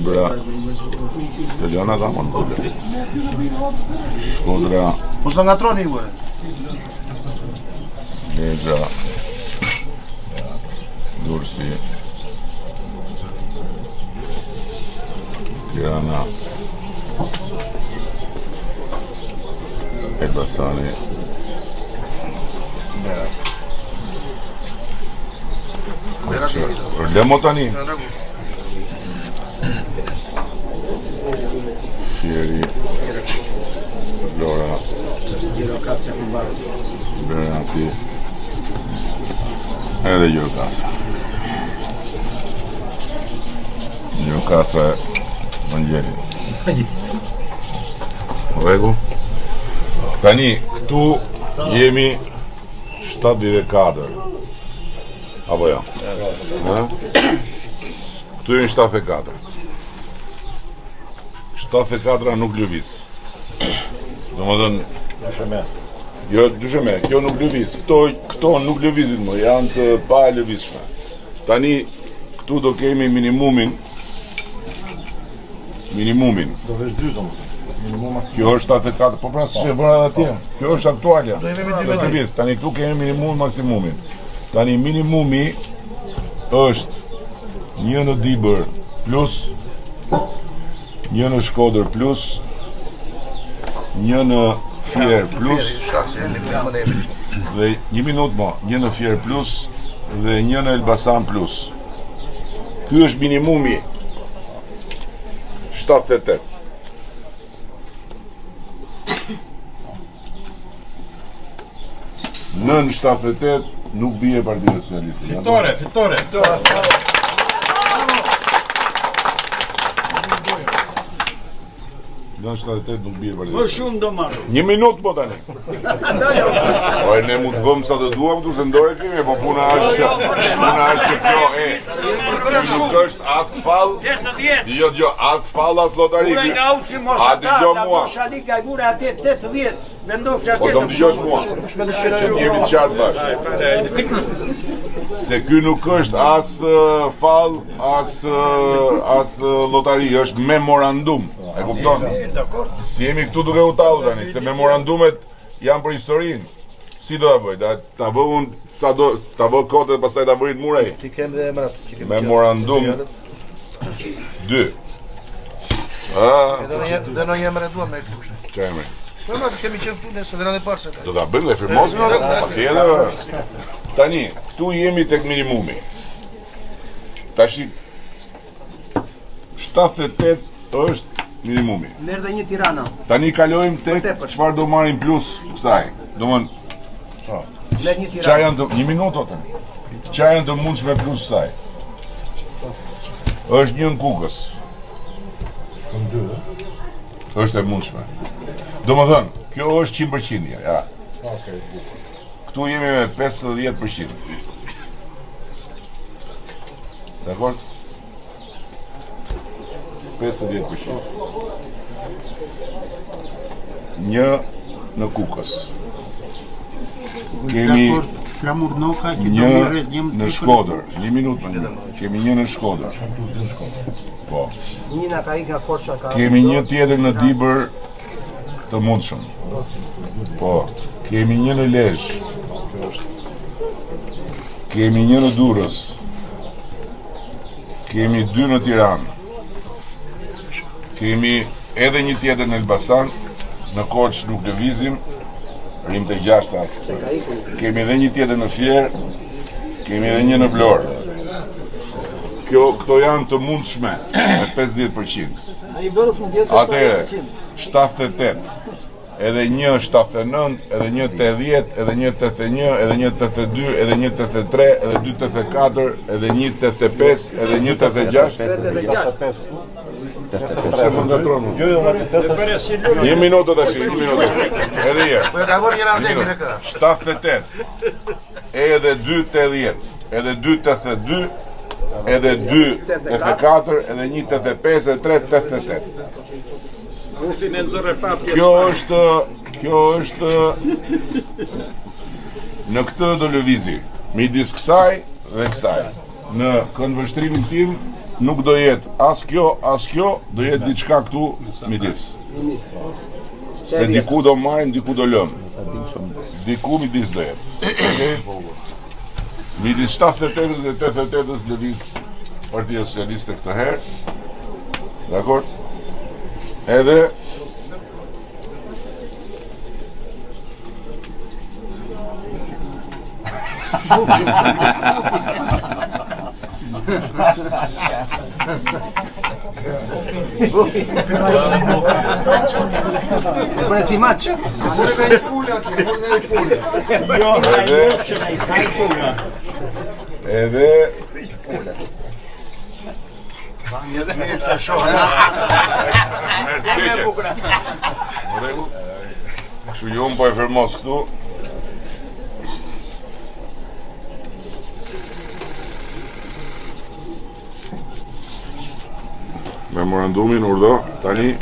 Libra të Lona ta mon bule. Shkodra Mos të ngatroni ure. Ledra Durrësi Tirana Elbasani Lemo tani Fieri Vlora Beranci edhe Gjirokastra. Gjirokastra Vangeli. Regu. Tani, këtu jemi 74. Apo jo? Këtu jemi 74. 74 nuk lëviz. Domethënë, jo, dysheme, kjo nuk lëviz. Këto nuk lëvizin më, janë të pa lëvizshme. Tani, këtu do kemi minimumin. Do vesh 2 domethënë. Kjo është 74, po pra s'e vëra edhe atje. Kjo është aktualja. Do lëviz. Tani këtu kemi minimumin, maksimumin. Tani minimumi është 1 në Dibër plus 1 në Shkodër plus 1 në Fier plus dhe 1 minutë mo, 1 në Fier plus dhe 1 në Elbasan plus. Ky është minimumi 78. Nën 78 nuk bie Partia Socialiste. Fitore. Nën 78 nuk bie Partia Më shumë do marrë. 1 minutë po tani. Po ne mund të vëmë sa të duam këtu se ndore kemi, po puna është kjo nuk është as fall. 80. Jo, as fall as lotari. Ura nga usi mosha A dëgjo mua. Shalika i mure atje 80. Vendosja Po do më dëgjosh mua. Që t'jemi të qartë bashkë. Se ky nuk është as fall, as lotari, është memorandum. E kupton? Si jemi këtu duke u tallu tani, se memorandumet janë për historinë. Si do ta bëj? Ta vë unë sa do, ta vë kote dhe pastaj ta vërit murej. Ti kem dhe emrat. Memorandum 2. Dhe në emre duam me këtu. Çfarë emri? Po na kemi qenë këtu nesër dhe në parë. Do ta bëjmë dhe firmosim atë? Patjetër. Tani, këtu jemi tek minimumi. Tashi 78 është minimumi. Merr dhe një Tirana. Tani kalojmë tek çfarë do marrim plus kësaj. Domthon, Merr një çfarë Tirana. janë të 1 minutë tani. Çfarë janë të mundshme plus kësaj? Është një në Kukës. Është e mundshme. Domethënë, kjo është 100%, ja. Këtu jemi me 50%. Dakor? 50%. Një në Kukës. Kemi Flamur Noka që një do rreth në Shkodër. 1 minutë më. Kemi një në Shkodër. Po. Një na ka nga Korça ka. Kemi një tjetër në Dibër të mundshëm. Po. Kemi një në Lezhë. Kemi një në Durrës. Kemi 2 në Tiranë. Kemi edhe një tjetër në Elbasan. Në Korçë nuk lëvizim. Rim të 6. Kemi edhe një tjetër në Fier. Kemi edhe një në Vlorë. Këto janë të mundshme me 50%. Ai bërës mund jetë. Atëre, 78. Edhe një 79, edhe një 80, edhe një 81, edhe një 82, edhe një 83, edhe 2 84, edhe një 85, edhe një 86. 85. Se më ngatronë. Një minutë tash, 1 minutë. Edhe herë. Po ta vënë njëra vdekje në kë. 78. Edhe 2 80, edhe 2 82, edhe 2 84, edhe një 85, edhe 3 88. Kjo është në këtë do lëvizi midis kësaj dhe kësaj. Në këndvështrimin tim nuk do jetë as kjo, do jetë diçka këtu midis. Se diku do marrim, diku do lëm. Diku midis do jetë. Okej? Midis 78 dhe 88 lëviz Partia Socialiste këtë herë. Dakor? Edhe Bëre si maç. edhe kështu ju po e fermos këtu. Memorandumin urdhë tani